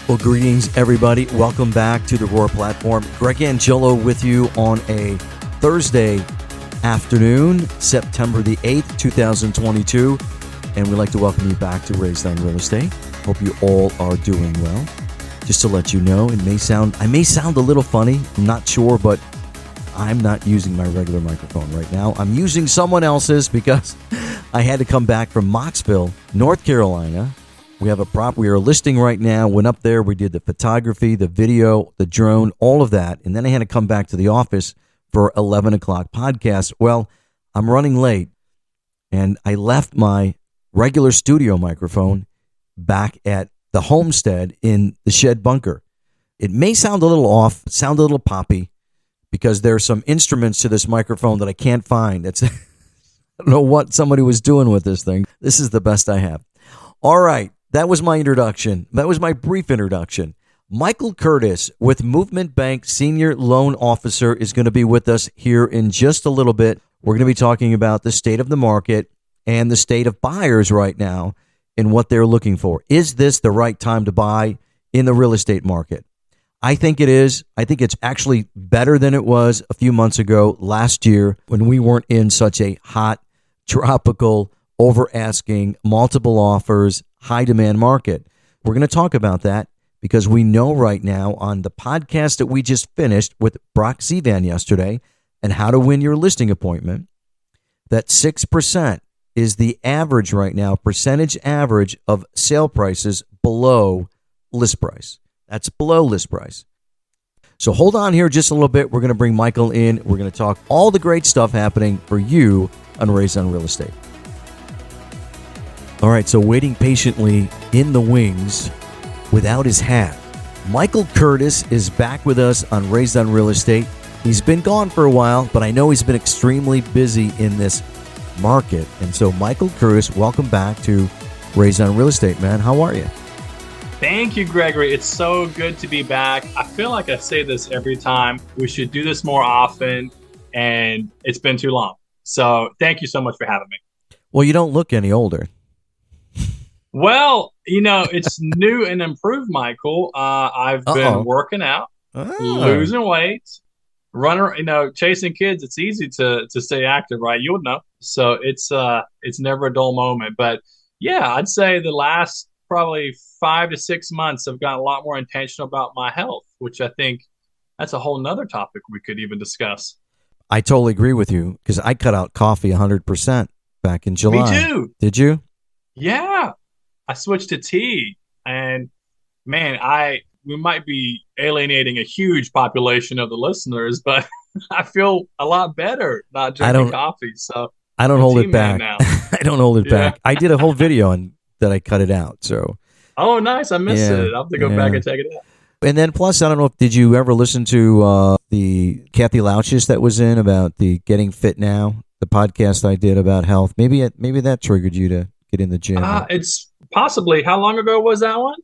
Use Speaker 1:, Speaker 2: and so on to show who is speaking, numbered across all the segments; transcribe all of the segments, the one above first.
Speaker 1: Well, greetings, everybody. Welcome back to the RORE platform. Greg Angelo with you on a Thursday afternoon, September the 8th, 2022. And we'd like to welcome you back to Raised on Real Estate. Hope you all are doing well. Just to let you know, I may sound a little funny. I'm not sure, but I'm not using my regular microphone right now. I'm using someone else's because I had to come back from Mocksville, North Carolina. We have a prop we are listing right now. Went up there. We did the photography, the video, the drone, all of that. And then I had to come back to the office for 11 o'clock podcast. Well, I'm running late, and I left my regular studio microphone back at the homestead in the shed bunker. It may sound a little off, sound a little poppy, because there's some instruments to this microphone that I can't find. I don't know what somebody was doing with this thing. This is the best I have. All right. That was my introduction. That was my brief introduction. Michael Curtis with Movement Bank Senior Loan Officer is going to be with us here in just a little bit. We're going to be talking about the state of the market and the state of buyers right now and what they're looking for. Is this the right time to buy in the real estate market? I think it is. I think it's actually better than it was a few months ago last year when we weren't in such a hot, tropical, over-asking, multiple offers, high-demand market. We're going to talk about that because we know right now on the podcast that we just finished with Brock Zivan yesterday and how to win your listing appointment, that 6% is the average right now, percentage average of sale prices below list price. That's below list price. So hold on here just a little bit. We're going to bring Michael in. We're going to talk all the great stuff happening for you on Raised on Real Estate. All right, so waiting patiently in the wings without his hat. Michael Curtis is back with us on Raised on Real Estate. He's been gone for a while, but I know he's been extremely busy in this market. And so, Michael Curtis, welcome back to Raised on Real Estate, man. How are you?
Speaker 2: Thank you, Gregory. It's so good to be back. I feel like I say this every time. We should do this more often, and it's been too long. So thank you so much for having me.
Speaker 1: Well, you don't look any older.
Speaker 2: Well, it's new and improved, Michael. I've been working out, losing weight, chasing kids. It's easy to stay active, right? You would know. So it's never a dull moment. But yeah, I'd say the last probably 5 to 6 months I've gotten a lot more intentional about my health, which I think that's a whole nother topic we could even discuss.
Speaker 1: I totally agree with you because I cut out coffee 100% back in July.
Speaker 2: Me too.
Speaker 1: Did you?
Speaker 2: Yeah. I switched to tea, and man, we might be alienating a huge population of the listeners, but I feel a lot better not drinking coffee. So
Speaker 1: I don't hold it back. I don't hold it back. I did a whole video on that. I cut it out. So.
Speaker 2: Oh, nice! I missed it. I'll have to go back and check it out.
Speaker 1: And then plus, I don't know, did you ever listen to the Kathy Louchis that was in about the Getting Fit Now, the podcast I did about health? Maybe that triggered you to get in the gym.
Speaker 2: It's possibly. How long ago was that one?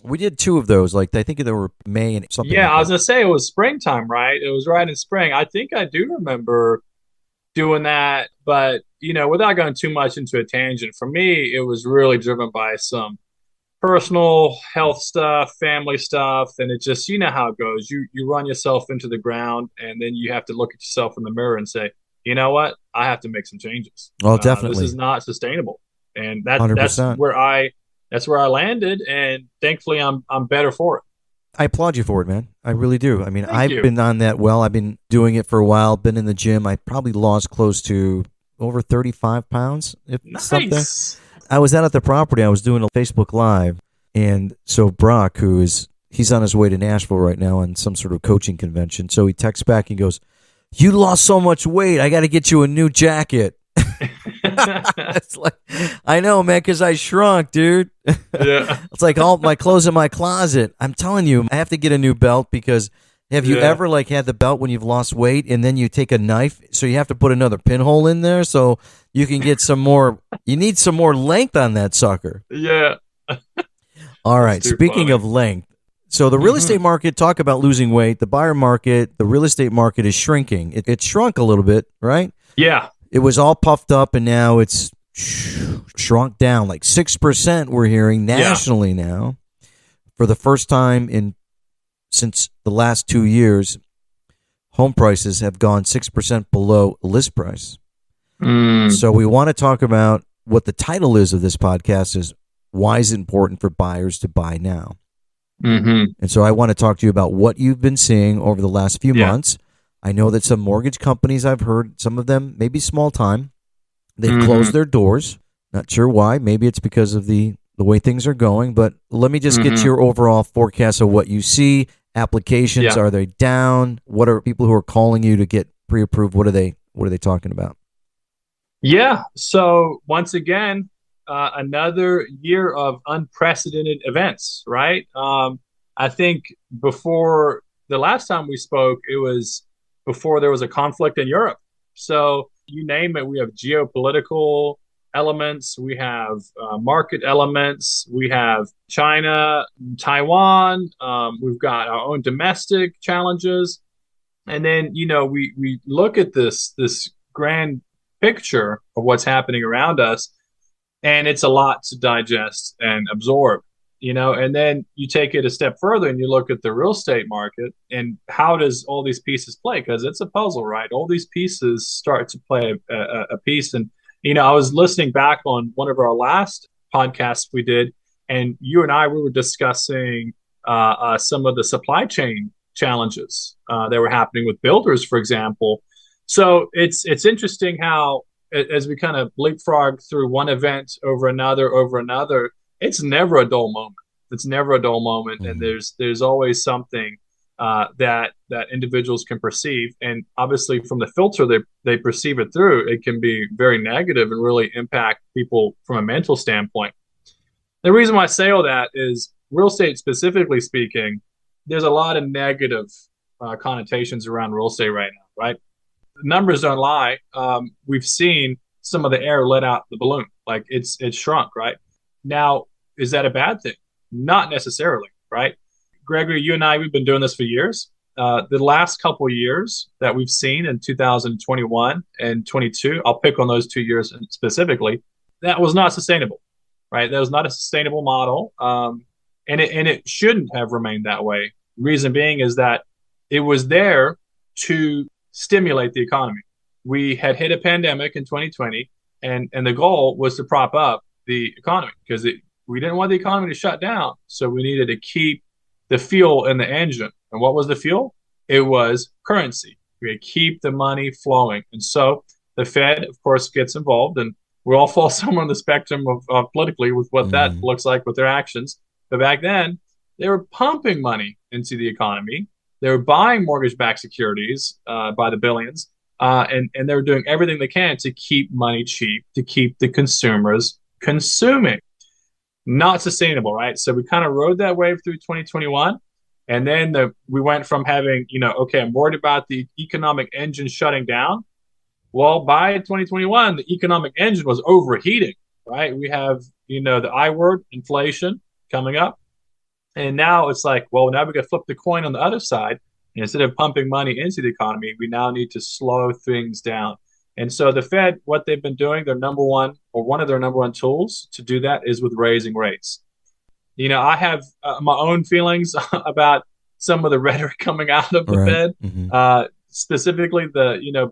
Speaker 1: We did 2 of those. I think there were May and something.
Speaker 2: Yeah,
Speaker 1: like
Speaker 2: I was gonna say it was springtime, right? It was right in spring. I think I do remember doing that, but without going too much into a tangent, for me, it was really driven by some personal health stuff, family stuff, and it just how it goes. You run yourself into the ground, and then you have to look at yourself in the mirror and say, you know what? I have to make some changes.
Speaker 1: Oh, definitely.
Speaker 2: This is not sustainable. And that's where I landed, and thankfully I'm better for it.
Speaker 1: I applaud you for it, man. I really do. I mean,
Speaker 2: Thank you.
Speaker 1: Been on that I've been doing it for a while, been in the gym. I probably lost close to over 35 pounds. Something. I was out at the property. I was doing a Facebook Live, and so Brock, he's on his way to Nashville right now on some sort of coaching convention. So he texts back and goes, "You lost so much weight. I got to get you a new jacket." It's like, I know, man, because I shrunk, dude.
Speaker 2: Yeah.
Speaker 1: It's like all my clothes in my closet. I'm telling you, I have to get a new belt because have you ever had the belt when you've lost weight and then you take a knife, so you have to put another pinhole in there so you can get some more, you need some more length on that sucker.
Speaker 2: Yeah.
Speaker 1: All right. Speaking of length, so the real estate market, talk about losing weight. The buyer market, the real estate market is shrinking. It shrunk a little bit, right?
Speaker 2: Yeah.
Speaker 1: It was all puffed up, and now it's shrunk down like 6%. We're hearing nationally now for the first time since the last 2 years, home prices have gone 6% below list price. So we want to talk about what the title is of this podcast is, why is it important for buyers to buy now? And so I want to talk to you about what you've been seeing over the last few months. I know that some mortgage companies, I've heard some of them, maybe small time, they've closed their doors. Not sure why. Maybe it's because of the way things are going. But let me just get your overall forecast of what you see. Applications, are they down? What are people who are calling you to get pre-approved? What are they talking about?
Speaker 2: Yeah. So once again, another year of unprecedented events, right? I think before the last time we spoke, it was before there was a conflict in Europe. So you name it, we have geopolitical elements, we have market elements, we have China, Taiwan, we've got our own domestic challenges. And then, we look at this grand picture of what's happening around us, and it's a lot to digest and absorb, and then you take it a step further and you look at the real estate market and how does all these pieces play? Because it's a puzzle, right? All these pieces start to play a piece. And, I was listening back on one of our last podcasts we did, and you and we were discussing some of the supply chain challenges that were happening with builders, for example. So it's interesting how, as we kind of leapfrog through one event over another, it's never a dull moment. It's never a dull moment, and there's always something that individuals can perceive, and obviously from the filter they perceive it through, it can be very negative and really impact people from a mental standpoint. The reason why I say all that is real estate, specifically speaking, there's a lot of negative connotations around real estate right now, right? The numbers don't lie. We've seen some of the air let out the balloon, like it's shrunk, right? Now, is that a bad thing? Not necessarily, right? Gregory, you and we've been doing this for years. The last couple of years that we've seen in 2021 and 22, I'll pick on those 2 years specifically, that was not sustainable, right? That was not a sustainable model. And it shouldn't have remained that way. Reason being is that it was there to stimulate the economy. We had hit a pandemic in 2020, and the goal was to prop up the economy because we didn't want the economy to shut down. So we needed to keep the fuel in the engine. And what was the fuel? It was currency. We had to keep the money flowing. And so the Fed, of course, gets involved, and we all fall somewhere on the spectrum of politically with what that looks like with their actions. But back then, they were pumping money into the economy. They were buying mortgage-backed securities by the billions, and they were doing everything they can to keep money cheap, to keep the consumers consuming. Not sustainable, right? So we kind of rode that wave through 2021, and then we went from having, okay, I'm worried about the economic engine shutting down. Well, by 2021, the economic engine was overheating, right? We have, the I word, inflation, coming up. And now it's like, well, now we got to flip the coin on the other side. And instead of pumping money into the economy, we now need to slow things down. And so the Fed, what they've been doing, their number one, or one of their number one tools to do that is with raising rates. I have my own feelings about some of the rhetoric coming out of the Fed. Specifically,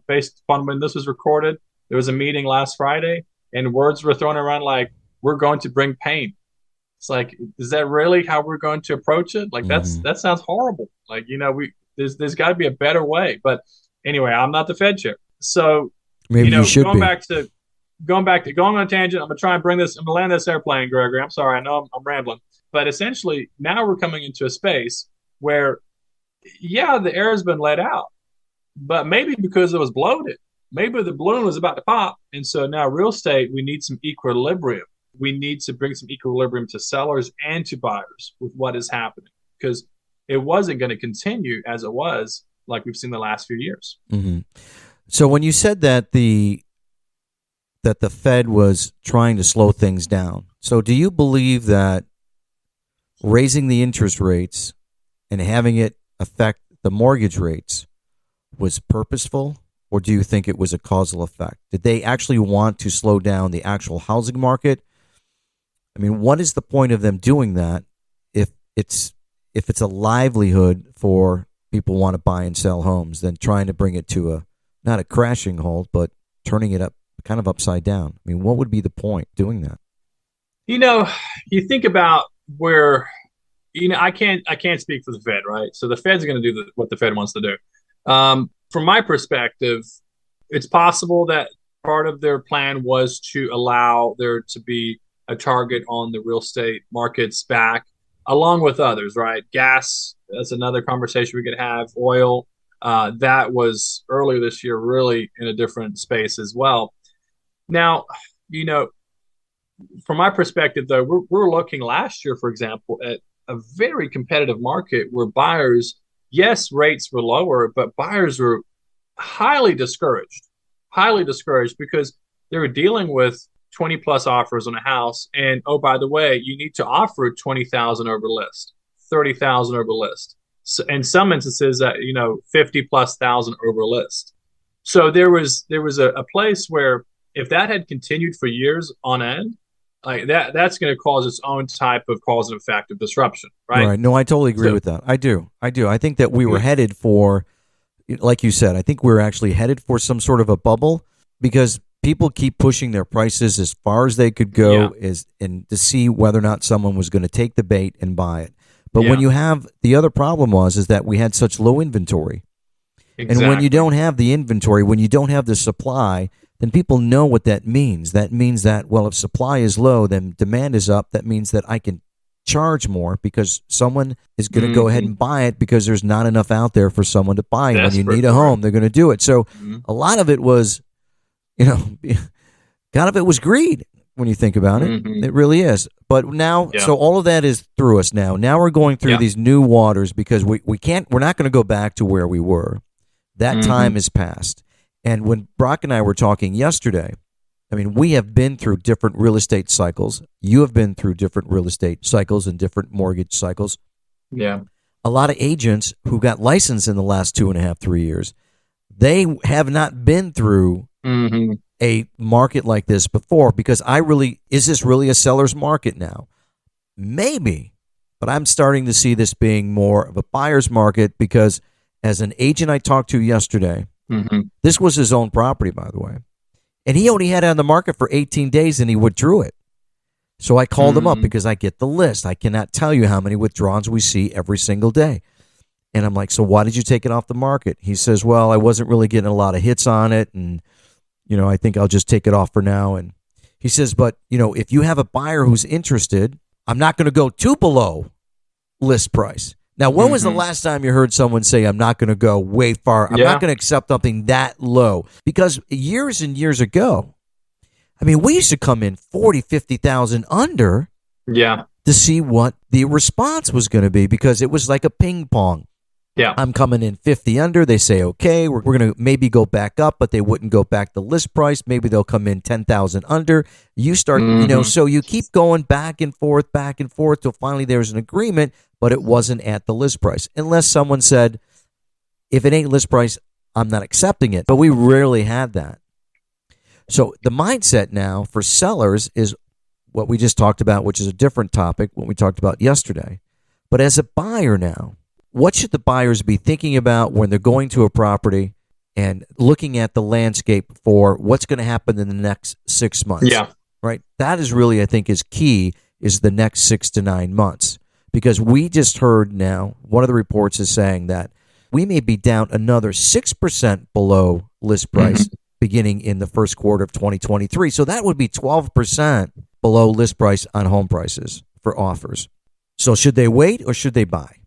Speaker 2: based upon when this was recorded, there was a meeting last Friday, and words were thrown around like, we're going to bring pain. It's like, is that really how we're going to approach it? Like, that sounds horrible. Like, there's got to be a better way. But anyway, I'm not the Fed chair. So,
Speaker 1: maybe you should
Speaker 2: going
Speaker 1: be.
Speaker 2: Going on a tangent, I'm going to try and I'm going to land this airplane, Gregory. I'm sorry. I know I'm rambling. But essentially, now we're coming into a space where, the air has been let out. But maybe because it was bloated, maybe the balloon was about to pop. And so now real estate, we need some equilibrium. We need to bring some equilibrium to sellers and to buyers with what is happening, because it wasn't going to continue as it was like we've seen the last few years.
Speaker 1: So when you said that the Fed was trying to slow things down, so do you believe that raising the interest rates and having it affect the mortgage rates was purposeful, or do you think it was a causal effect? Did they actually want to slow down the actual housing market? I mean, what is the point of them doing that if it's a livelihood for people who want to buy and sell homes, then trying to bring it to not a crashing halt, but turning it up kind of upside down. I mean, what would be the point doing that?
Speaker 2: You think about where, I can't speak for the Fed, right? So the Fed's going to do what the Fed wants to do. From my perspective, it's possible that part of their plan was to allow there to be a target on the real estate markets back, along with others, right? Gas, that's another conversation we could have. Oil, that was earlier this year really in a different space as well. Now, from my perspective, though, we're looking last year, for example, at a very competitive market where buyers, yes, rates were lower, but buyers were highly discouraged because they were dealing with 20 plus offers on a house. And oh, by the way, you need to offer 20,000 over list, 30,000 over list. So, in some instances, 50 plus thousand over list. So there was a place where if that had continued for years on end, like that's going to cause its own type of cause and effect of disruption, right?
Speaker 1: Right. No, I totally agree with that. I do. I think that we were headed for, like you said, I think we're actually headed for some sort of a bubble because people keep pushing their prices as far as they could go and to see whether or not someone was going to take the bait and buy it. But when you have the other problem is that we had such low inventory. Exactly. And when you don't have the inventory, when you don't have the supply, then people know what that means. That means that, well, if supply is low, then demand is up. That means that I can charge more because someone is going to go ahead and buy it because there's not enough out there for someone to buy. And when you need a home, they're going to do it. So a lot of it was, kind of it was greed when you think about it. It really is. But now, so all of that is through us now. Now we're going through these new waters because we're not going to go back to where we were. That time is past. And when Brock and I were talking yesterday, I mean, we have been through different real estate cycles. You have been through different real estate cycles and different mortgage cycles.
Speaker 2: Yeah.
Speaker 1: A lot of agents who got licensed in the last 2.5, 3 years, they have not been through a market like this before because is this really a seller's market now? Maybe, but I'm starting to see this being more of a buyer's market because as an agent I talked to yesterday, this was his own property, by the way. And he only had it on the market for 18 days and he withdrew it. So I called him up because I get the list. I cannot tell you how many withdrawals we see every single day. And I'm like, so why did you take it off the market? He says, well, I wasn't really getting a lot of hits on it. And, I think I'll just take it off for now. And he says, but, if you have a buyer who's interested, I'm not going to go too below list price. Now, when was the last time you heard someone say, I'm not going to go way far? I'm not going to accept something that low. Because years and years ago, I mean, we used to come in 40, 50,000 under to see what the response was going to be because it was like a ping pong.
Speaker 2: Yeah,
Speaker 1: I'm coming in 50 under. They say, okay, we're going to maybe go back up, but they wouldn't go back the list price. Maybe they'll come in 10,000 under. You start, so you keep going back and forth till finally there's an agreement, but it wasn't at the list price. Unless someone said, if it ain't list price, I'm not accepting it. But we rarely had that. So the mindset now for sellers is what we just talked about, which is a different topic, what we talked about yesterday. But as a buyer now, what should the buyers be thinking about when they're going to a property and looking at the landscape for what's going to happen in the next 6 months?
Speaker 2: Yeah.
Speaker 1: Right? That is really, I think, is key, is the next 6 to 9 months. Because we just heard now, one of the reports is saying that we may be down another 6% below list price beginning in the first quarter of 2023. So that would be 12% below list price on home prices for offers. So should they wait or should they buy?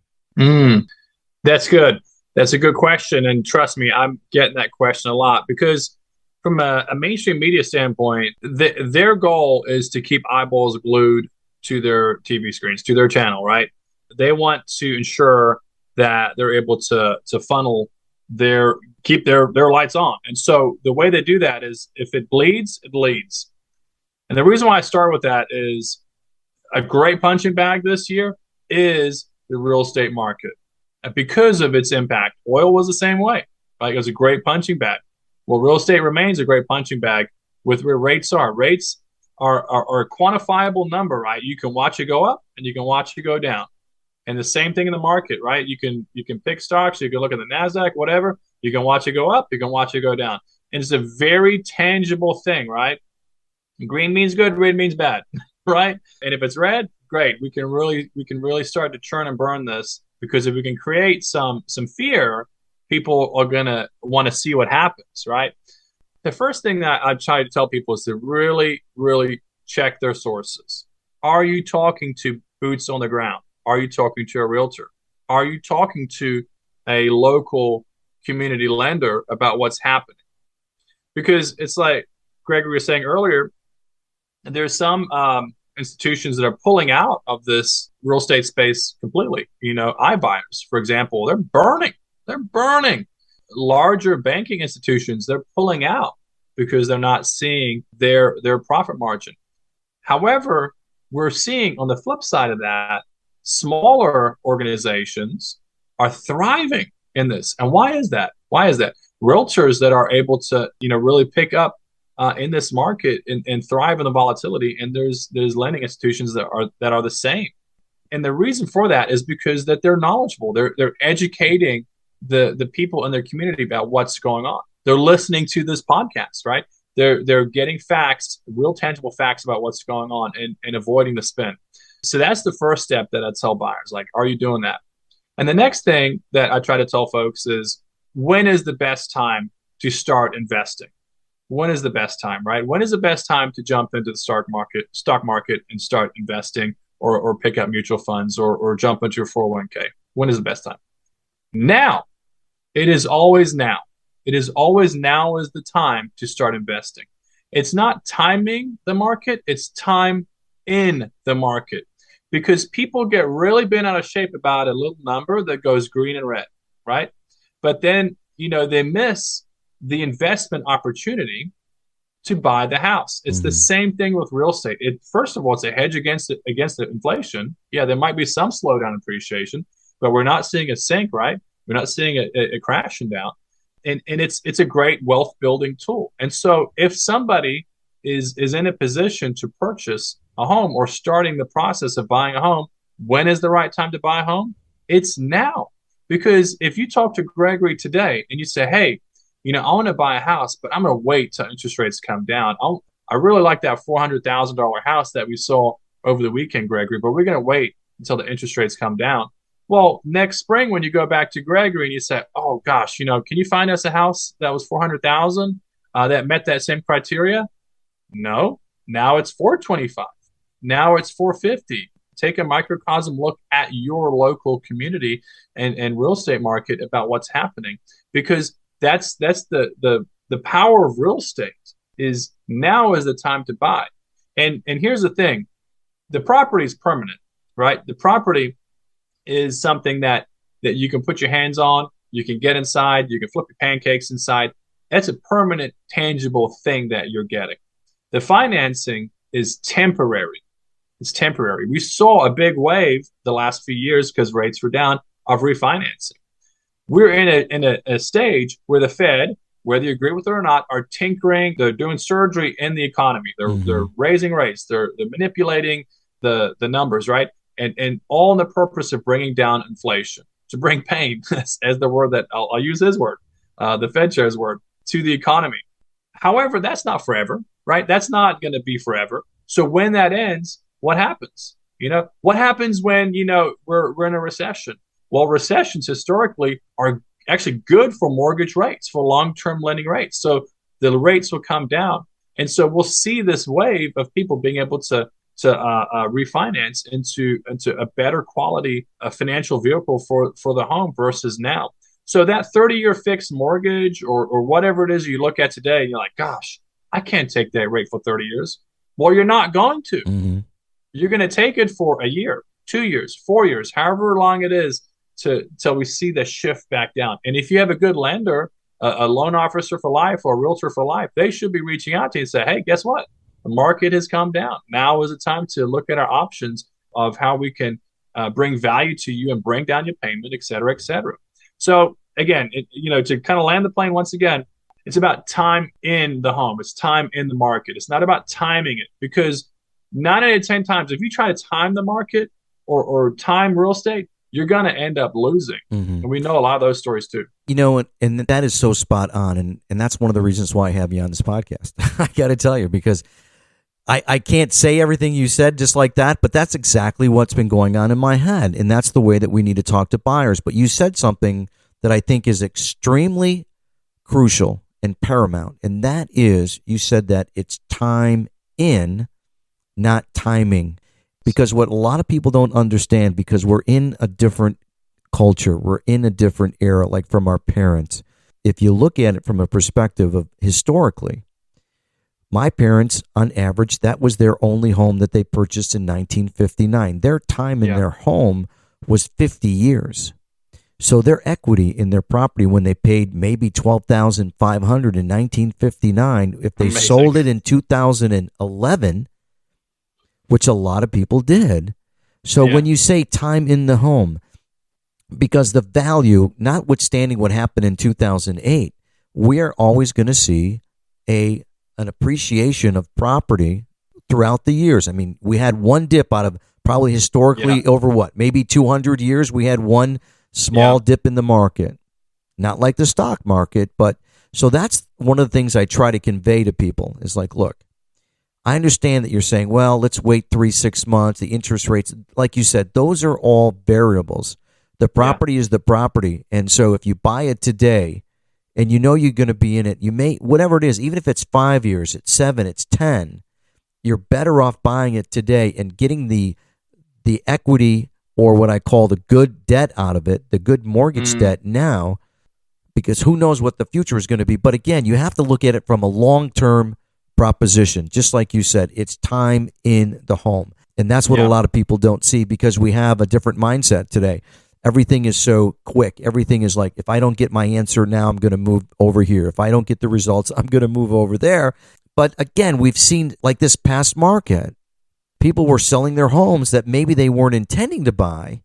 Speaker 2: That's good. That's a good question. And trust me, I'm getting that question a lot because from a mainstream media standpoint, their goal is to keep eyeballs glued to their TV screens, to their channel, right? They want to ensure that they're able to funnel keep their lights on. And so the way they do that is if it bleeds, it leads. And the reason why I start with that is a great punching bag this year is the real estate market. And because of its impact, oil was the same way, right? It was a great punching bag. Well, real estate remains a great punching bag with where rates are. Rates are a quantifiable number, right? You can watch it go up and you can watch it go down. And the same thing in the market, right? You can pick stocks, you can look at the NASDAQ, whatever. You can watch it go up, you can watch it go down. And it's a very tangible thing, right? Green means good, red means bad, right? And if it's red, great. We can really start to churn and burn this, because if we can create some fear, people are gonna want to see what happens, right? The first thing that I try to tell people is to really, really check their sources. Are you talking to boots on the ground? Are you talking to a realtor? Are you talking to a local community lender about what's happening? Because it's like Gregory was saying earlier, there's some institutions that are pulling out of this real estate space completely. iBuyers, for example, they're burning. They're burning. Larger banking institutions, they're pulling out because they're not seeing their profit margin. However, we're seeing on the flip side of that, smaller organizations are thriving in this. And why is that? Realtors that are able to, really pick up in this market and thrive in the volatility. And there's lending institutions that are the same. And the reason for that is because that they're knowledgeable. They're educating the people in their community about what's going on. They're listening to this podcast, right? They're getting facts, real tangible facts about what's going on, and avoiding the spin. So that's the first step that I tell buyers, like, are you doing that? And the next thing that I try to tell folks is, when is the best time to start investing? When is the best time, right? When is the best time to jump into the stock market and start investing, or pick up mutual funds, or jump into your 401k? When is the best time? Now. It is always now. It is always now is the time to start investing. It's not timing the market, it's time in the market. Because people get really bent out of shape about a little number that goes green and red, right? But then, they miss the investment opportunity to buy the house. It's the same thing with real estate. First of all, it's a hedge against the inflation. Yeah, there might be some slowdown in appreciation, but we're not seeing a sink, right? We're not seeing a crashing down. And it's a great wealth building tool. And so if somebody is in a position to purchase a home, or starting the process of buying a home, when is the right time to buy a home? It's now. Because if you talk to Gregory today and you say, hey, I want to buy a house, but I'm going to wait till interest rates come down. I really like that $400,000 house that we saw over the weekend, Gregory, but we're going to wait until the interest rates come down. Well, next spring, when you go back to Gregory and you say, oh gosh, can you find us a house that was $400,000 that met that same criteria? No, now it's $425,000. Now it's $450,000. Take a microcosm look at your local community and real estate market about what's happening, because that's the power of real estate. Is now is the time to buy. And here's the thing, the property is permanent, right? The property is something that you can put your hands on, you can get inside, you can flip your pancakes inside. That's a permanent, tangible thing that you're getting. The financing is temporary. It's temporary. We saw a big wave the last few years, because rates were down, of refinancing. We're in a stage where the Fed, whether you agree with it or not, are tinkering. They're doing surgery in the economy. They're raising rates. They're manipulating the numbers, right? And all in the purpose of bringing down inflation, to bring pain, as the word that I'll use his word, the Fed chair's word, to the economy. However, that's not forever, right? That's not going to be forever. So when that ends, what happens? What happens when, we're in a recession? Well, recessions historically are actually good for mortgage rates, for long-term lending rates. So the rates will come down. And so we'll see this wave of people being able to refinance into a better quality financial vehicle for the home versus now. So that 30-year fixed mortgage or whatever it is you look at today, you're like, gosh, I can't take that rate for 30 years. Well, you're not going to. Mm-hmm. You're going to take it for a year, 2 years, 4 years, however long it is till we see the shift back down. And if you have a good lender, a loan officer for life or a realtor for life, they should be reaching out to you and say, hey, guess what? The market has come down. Now is the time to look at our options of how we can bring value to you and bring down your payment, et cetera, et cetera. So again, to kind of land the plane once again, it's about time in the home. It's time in the market. It's not about timing it, because 9 out of 10 times, if you try to time the market or time real estate, you're going to end up losing.
Speaker 1: Mm-hmm.
Speaker 2: And we know a lot of those stories too.
Speaker 1: And that is so spot on. And that's one of the reasons why I have you on this podcast. I got to tell you, because I can't say everything you said just like that, but that's exactly what's been going on in my head. And that's the way that we need to talk to buyers. But you said something that I think is extremely crucial and paramount. And that is, you said that it's time in, not timing. Because what a lot of people don't understand, because we're in a different culture, we're in a different era, like from our parents. If you look at it from a perspective of historically, my parents, on average, that was their only home that they purchased in 1959. Their time in their home was 50 years. So their equity in their property, when they paid maybe $12,500 in 1959, if they sold it in 2011, which a lot of people did. So when you say time in the home, because the value, notwithstanding what happened in 2008, we're always going to see an appreciation of property throughout the years. I mean, we had one dip out of probably historically over maybe 200 years, we had one small dip in the market. Not like the stock market, but so that's one of the things I try to convey to people is like, look, I understand that you're saying, well, let's wait 3-6 months, the interest rates, like you said, those are all variables. The property is the property. And so if you buy it today and you know you're going to be in it, you may, whatever it is, even if it's 5 years, it's 7, it's 10, you're better off buying it today and getting the equity, or what I call the good debt out of it, the good mortgage debt now, because who knows what the future is going to be. But again, you have to look at it from a long-term proposition. Just like you said, it's time in the home. And that's what a lot of people don't see, because we have a different mindset today. Everything is so quick. Everything is like, if I don't get my answer now, I'm going to move over here. If I don't get the results, I'm going to move over there. But again, we've seen like this past market, people were selling their homes that maybe they weren't intending to buy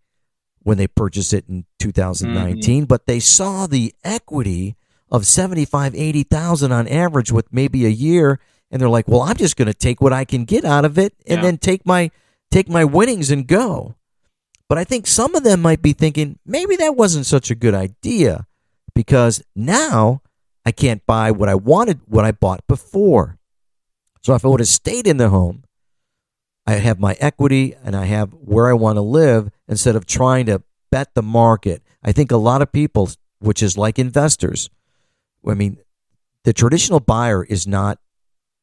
Speaker 1: when they purchased it in 2019, but they saw the equity of $75,000, $80,000 on average with maybe a year, and they're like, well, I'm just going to take what I can get out of it and then take my winnings and go. But I think some of them might be thinking, maybe that wasn't such a good idea, because now I can't buy what I wanted, what I bought before. So if I would have stayed in the home, I have my equity and I have where I want to live instead of trying to bet the market. I think a lot of people, which is like investors, I mean, the traditional buyer is not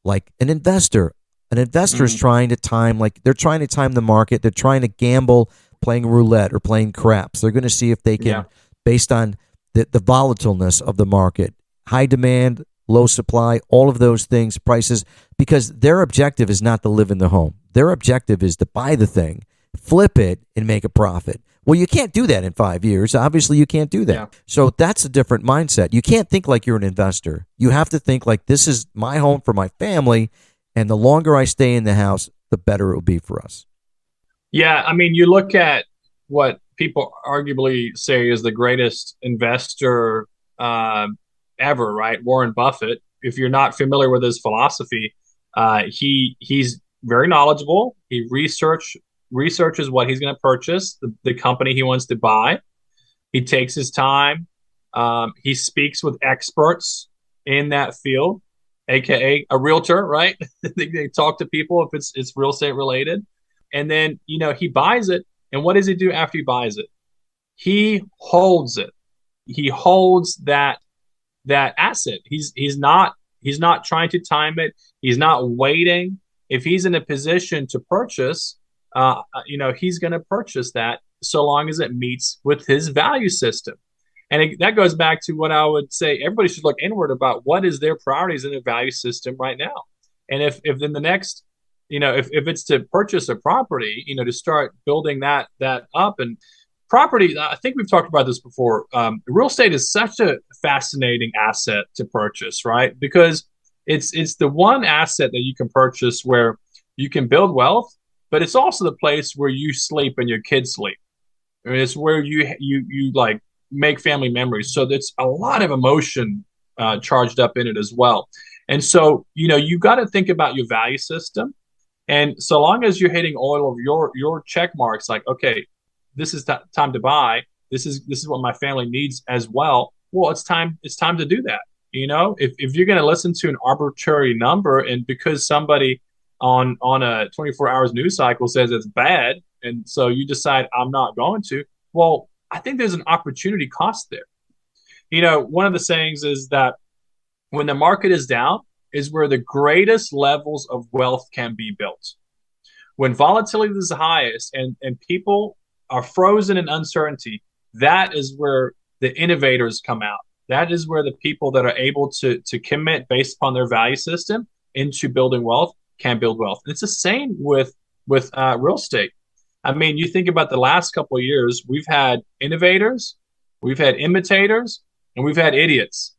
Speaker 1: like an investor. An investor is trying to time, like they're trying to time the market. They're trying to gamble, playing roulette or playing craps. They're going to see if they can, based on the volatileness of the market, high demand, low supply, all of those things, prices, because their objective is not to live in the home. Their objective is to buy the thing, flip it, and make a profit. Well, you can't do that in 5 years. Obviously, you can't do that. Yeah. So that's a different mindset. You can't think like you're an investor. You have to think like, this is my home for my family, and the longer I stay in the house, the better it will be for us.
Speaker 2: Yeah, I mean, you look at what people arguably say is the greatest investor ever, right? Warren Buffett. If you're not familiar with his philosophy, he's very knowledgeable. He researches what he's going to purchase, the company he wants to buy. He takes his time. He speaks with experts in that field, aka a realtor, right? They talk to people if it's real estate related, and then he buys it. And what does he do after he buys it? He holds it. He holds that asset. He's not trying to time it. He's not waiting. If he's in a position to purchase, he's going to purchase that so long as it meets with his value system. And that goes back to what I would say. Everybody should look inward about what is their priorities in their value system right now. And if in the next, if it's to purchase a property, to start building that up. And property, I think we've talked about this before. Real estate is such a fascinating asset to purchase, right? Because it's the one asset that you can purchase where you can build wealth, but it's also the place where you sleep and your kids sleep. I mean, it's where you like make family memories. So there's a lot of emotion charged up in it as well. And so, you got to think about your value system. And so long as you're hitting all of your check marks, like, okay, this is time to buy. This is what my family needs as well. Well, it's time to do that. If you're going to listen to an arbitrary number, and because somebody on a 24 hours news cycle says it's bad, and so you decide I'm not going to, well, I think there's an opportunity cost there. One of the sayings is that when the market is down is where the greatest levels of wealth can be built. When volatility is the highest and people are frozen in uncertainty, that is where the innovators come out. That is where the people that are able to commit based upon their value system into building wealth can build wealth. And it's the same with real estate. I mean, you think about the last couple of years, we've had innovators, we've had imitators, and we've had idiots,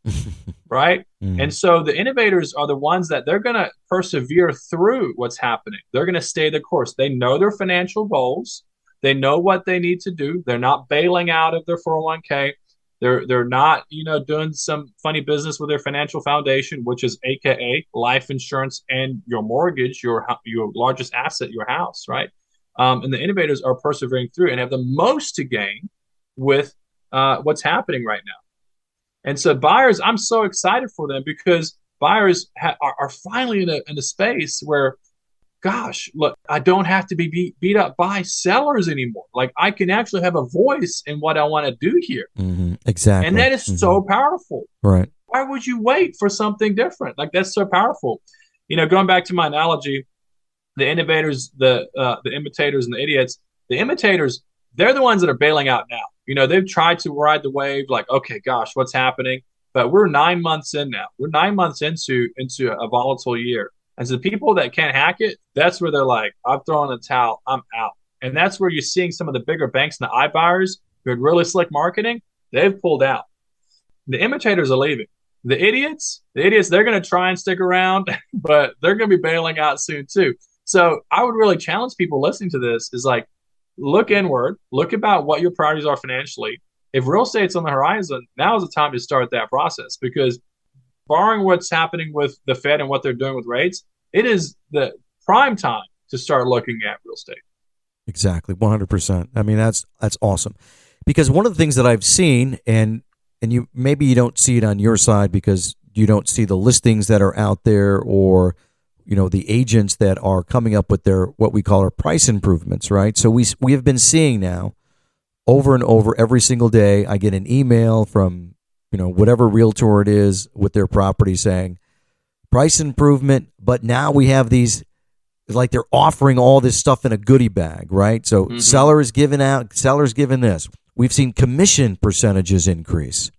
Speaker 2: right? And so the innovators are the ones that they're going to persevere through what's happening. They're going to stay the course. They know their financial goals. They know what they need to do. They're not bailing out of their 401k. They're not, doing some funny business with their financial foundation, which is AKA life insurance and your mortgage, your largest asset, your house, right? And the innovators are persevering through and have the most to gain with what's happening right now. And so buyers, I'm so excited for them because buyers are finally in a space where, gosh, look, I don't have to be beat up by sellers anymore. Like I can actually have a voice in what I want to do here.
Speaker 1: Exactly.
Speaker 2: And that is so powerful.
Speaker 1: Right.
Speaker 2: Why would you wait for something different? Like that's so powerful. Going back to my analogy, the innovators, the imitators and the idiots, the imitators, they're the ones that are bailing out now. They've tried to ride the wave like, okay, gosh, what's happening? But we're 9 months in now. We're 9 months into a volatile year. And so the people that can't hack it, that's where they're like, I'm throwing the towel, I'm out. And that's where you're seeing some of the bigger banks and the iBuyers who had really slick marketing, they've pulled out. The imitators are leaving. The idiots, they're going to try and stick around, but they're going to be bailing out soon too. So I would really challenge people listening to this is like, look inward, look about what your priorities are financially. If real estate's on the horizon, now is the time to start that process because barring what's happening with the Fed and what they're doing with rates, it is the prime time to start looking at real estate.
Speaker 1: Exactly, 100%. I mean, that's awesome. Because one of the things that I've seen, and you maybe you don't see it on your side because you don't see the listings that are out there or the agents that are coming up with their what we call our price improvements, right? So we have been seeing now over and over every single day. I get an email from whatever realtor it is with their property saying price improvement, but now we have these, like they're offering all this stuff in a goodie bag, right? So sellers giving this. We've seen commission percentages increase,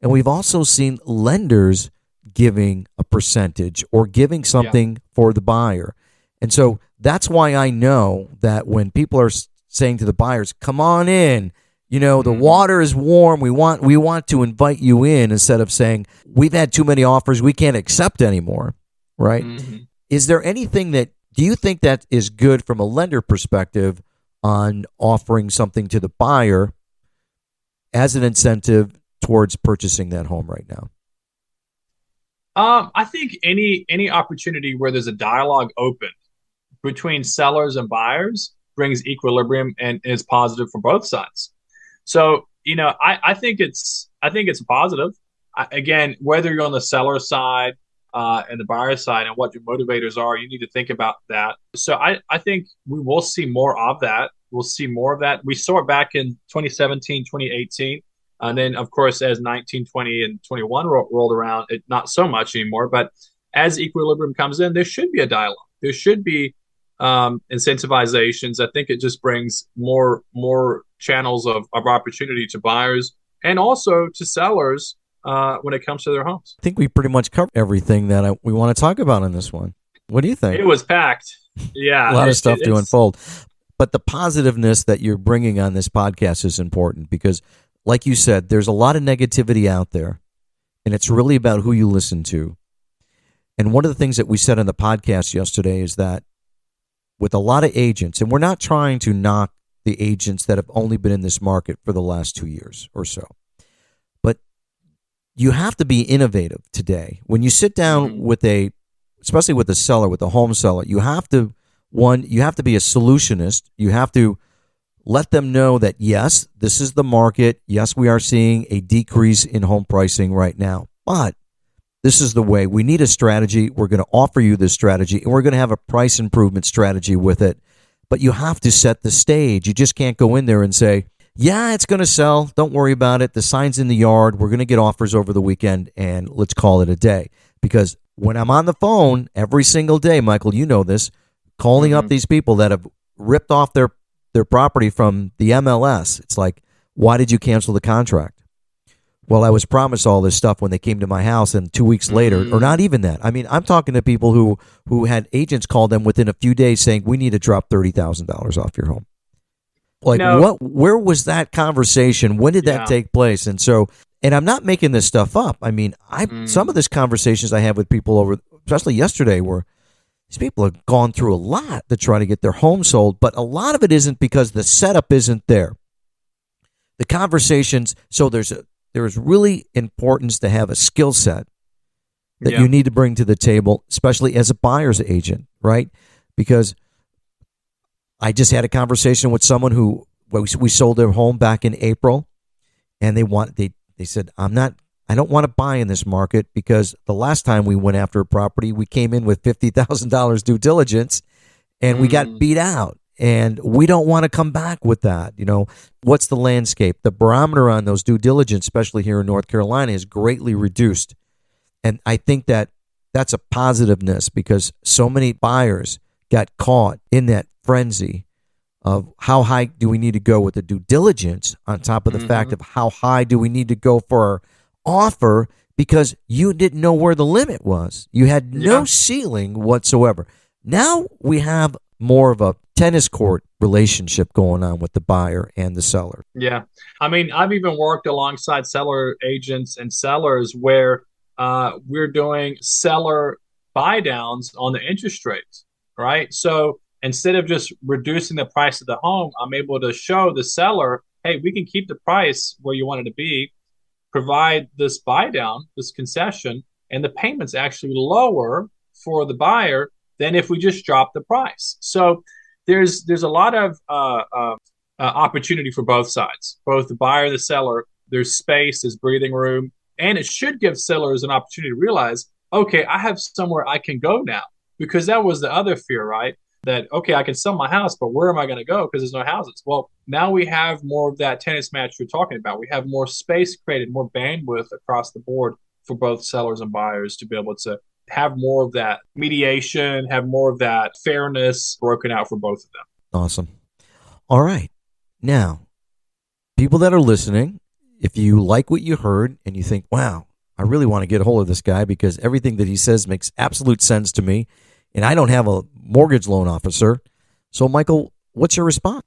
Speaker 1: and we've also seen lenders giving a percentage or giving something for the buyer. And so that's why I know that when people are saying to the buyers, come on in, the water is warm. We want to invite you in instead of saying we've had too many offers. We can't accept anymore. Right. Is there anything do you think that is good from a lender perspective on offering something to the buyer as an incentive towards purchasing that home right now?
Speaker 2: I think any opportunity where there's a dialogue open between sellers and buyers brings equilibrium and is positive for both sides. So, I think it's positive. Again, whether you're on the seller side and the buyer side and what your motivators are, you need to think about that. So I think we will see more of that. We'll see more of that. We saw it back in 2017, 2018. And then, of course, as 19, 20, and 21 rolled around, it not so much anymore. But as equilibrium comes in, there should be a dialogue. There should be incentivizations. I think it just brings more channels of opportunity to buyers and also to sellers when it comes to their homes.
Speaker 1: I think we pretty much covered everything that we want to talk about in this one. What do you think?
Speaker 2: It was packed. Yeah.
Speaker 1: A lot of stuff to unfold. But the positiveness that you're bringing on this podcast is important because, like you said, there's a lot of negativity out there, and it's really about who you listen to. And one of the things that we said on the podcast yesterday is that with a lot of agents, and we're not trying to knock the agents that have only been in this market for the last 2 years or so, but you have to be innovative today. When you sit down with especially with a seller, with a home seller, you have to be a solutionist. You have to let them know that, yes, this is the market. Yes, we are seeing a decrease in home pricing right now, but this is the way. We need a strategy. We're going to offer you this strategy, and we're going to have a price improvement strategy with it. But you have to set the stage. You just can't go in there and say, yeah, it's going to sell. Don't worry about it. The sign's in the yard. We're going to get offers over the weekend, and let's call it a day. Because when I'm on the phone every single day, Michael, you know this, calling up these people that have ripped off their property from the MLS, it's like, why did you cancel the contract? Well, I was promised all this stuff when they came to my house, and 2 weeks later, or not even that. I mean, I'm talking to people who had agents call them within a few days saying, we need to drop $30,000 off your home. Like, where was that conversation? When did that take place? And so, and I'm not making this stuff up. I mean, some of these conversations I have with people over, especially yesterday, where these people have gone through a lot to try to get their home sold, but a lot of it isn't because the setup isn't there. The conversations, so there's really importance to have a skill set that you need to bring to the table, especially as a buyer's agent, right? Because I just had a conversation with someone who we sold their home back in April, and they said, I don't want to buy in this market because the last time we went after a property, we came in with $50,000 due diligence, and we got beat out. And we don't want to come back with that. You know, what's the landscape? The barometer on those due diligence, especially here in North Carolina, is greatly reduced. And I think that's a positiveness because so many buyers got caught in that frenzy of how high do we need to go with the due diligence on top of the fact of how high do we need to go for our offer because you didn't know where the limit was. You had no ceiling whatsoever. Now we have more of a tennis court relationship going on with the buyer and the seller.
Speaker 2: Yeah. I mean, I've even worked alongside seller agents and sellers where we're doing seller buy downs on the interest rates, right? So instead of just reducing the price of the home, I'm able to show the seller, hey, we can keep the price where you want it to be, provide this buy down, this concession, and the payment's actually lower for the buyer than if we just drop the price. So there's a lot of opportunity for both sides, both the buyer and the seller. There's space, there's breathing room, and it should give sellers an opportunity to realize, okay, I have somewhere I can go now, because that was the other fear, right? That, okay, I can sell my house, but where am I going to go? Because there's no houses. Well, now we have more of that tennis match you're talking about. We have more space created, more bandwidth across the board for both sellers and buyers to be able to have more of that mediation, have more of that fairness broken out for both of them.
Speaker 1: Awesome. All right. Now, people that are listening, if you like what you heard and you think, wow, I really want to get a hold of this guy because everything that he says makes absolute sense to me, and I don't have a mortgage loan officer. So, Michael, what's your response?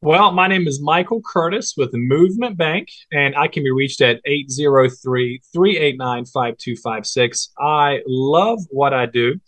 Speaker 2: Well, my name is Michael Curtis with Movement Bank, and I can be reached at 803-389-5256. I love what I do.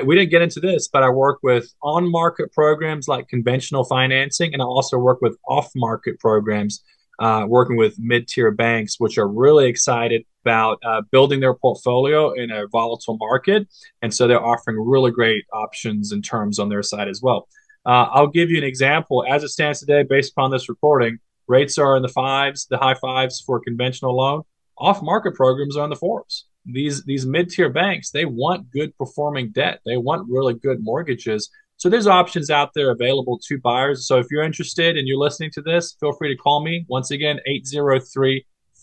Speaker 2: We didn't get into this, but I work with on-market programs like conventional financing, and I also work with off-market programs, working with mid-tier banks, which are really excited about building their portfolio in a volatile market. And so they're offering really great options and terms on their side as well. I'll give you an example. As it stands today, based upon this recording, rates are in the fives, the high fives for a conventional loan. Off-market programs are in the fours. These mid-tier banks, they want good performing debt. They want really good mortgages. So there's options out there available to buyers. So if you're interested and you're listening to this, feel free to call me. Once again,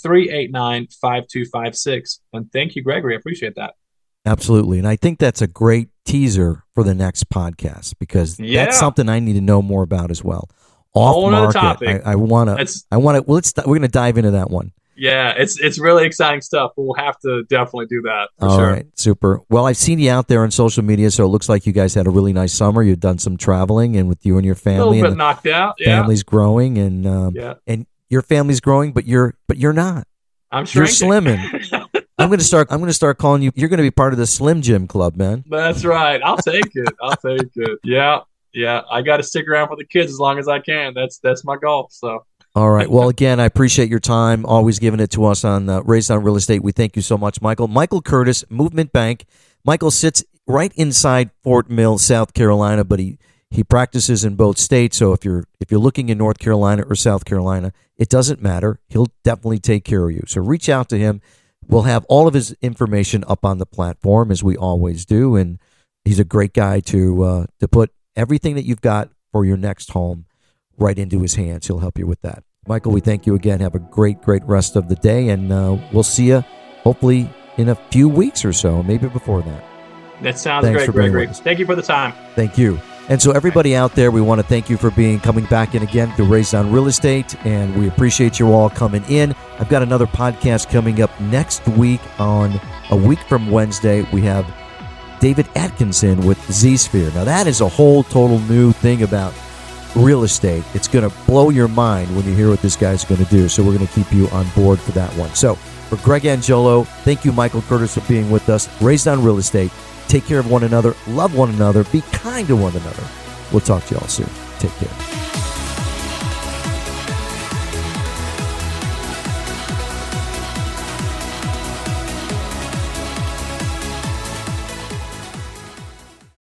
Speaker 2: 803-389-5256. And thank you, Gregory. I appreciate that.
Speaker 1: Absolutely. And I think that's a great teaser for the next podcast because that's something I need to know more about as well. Off market. I want to, we're going to dive into that one.
Speaker 2: Yeah, it's really exciting stuff. We'll have to definitely do that for sure.
Speaker 1: All right, super. Well, I've seen you out there on social media, so it looks like you guys had a really nice summer. You've done some traveling, and with you and your family,
Speaker 2: a little bit knocked out.
Speaker 1: Family's growing, and your family's growing, but you're not.
Speaker 2: I'm shrinking.
Speaker 1: You're slimming. I'm going to start calling you. You're going to be part of the Slim Jim Club, man.
Speaker 2: That's right. I'll take it. Yeah. I got to stick around for the kids as long as I can. That's my goal. So.
Speaker 1: All right. Well, again, I appreciate your time, always giving it to us on Raised on Real Estate. We thank you so much, Michael. Michael Curtis, Movement Bank. Michael sits right inside Fort Mill, South Carolina, but he He practices in both states, so if you're looking in North Carolina or South Carolina, it doesn't matter. He'll definitely take care of you. So reach out to him. We'll have all of his information up on the platform, as we always do, and he's a great guy to put everything that you've got for your next home right into his hands. He'll help you with that. Michael, we thank you again. Have a great rest of the day, and we'll see you hopefully in a few weeks or so, maybe before that.
Speaker 2: That sounds great, Gregory. Thank you for the time.
Speaker 1: Thank you. And so everybody out there, we want to thank you for coming back in again to Raised on Real Estate, and we appreciate you all coming in. I've got another podcast coming up next week. On a week from Wednesday, we have David Atkinson with Z-Sphere. Now that is a whole total new thing about real estate. It's going to blow your mind when you hear what this guy's going to do. So we're going to keep you on board for that one. So for Greg Angiolo, thank you, Michael Curtis, for being with us. Raised on Real Estate. Take care of one another. Love one another. Be kind to one another. We'll talk to you all soon. Take care.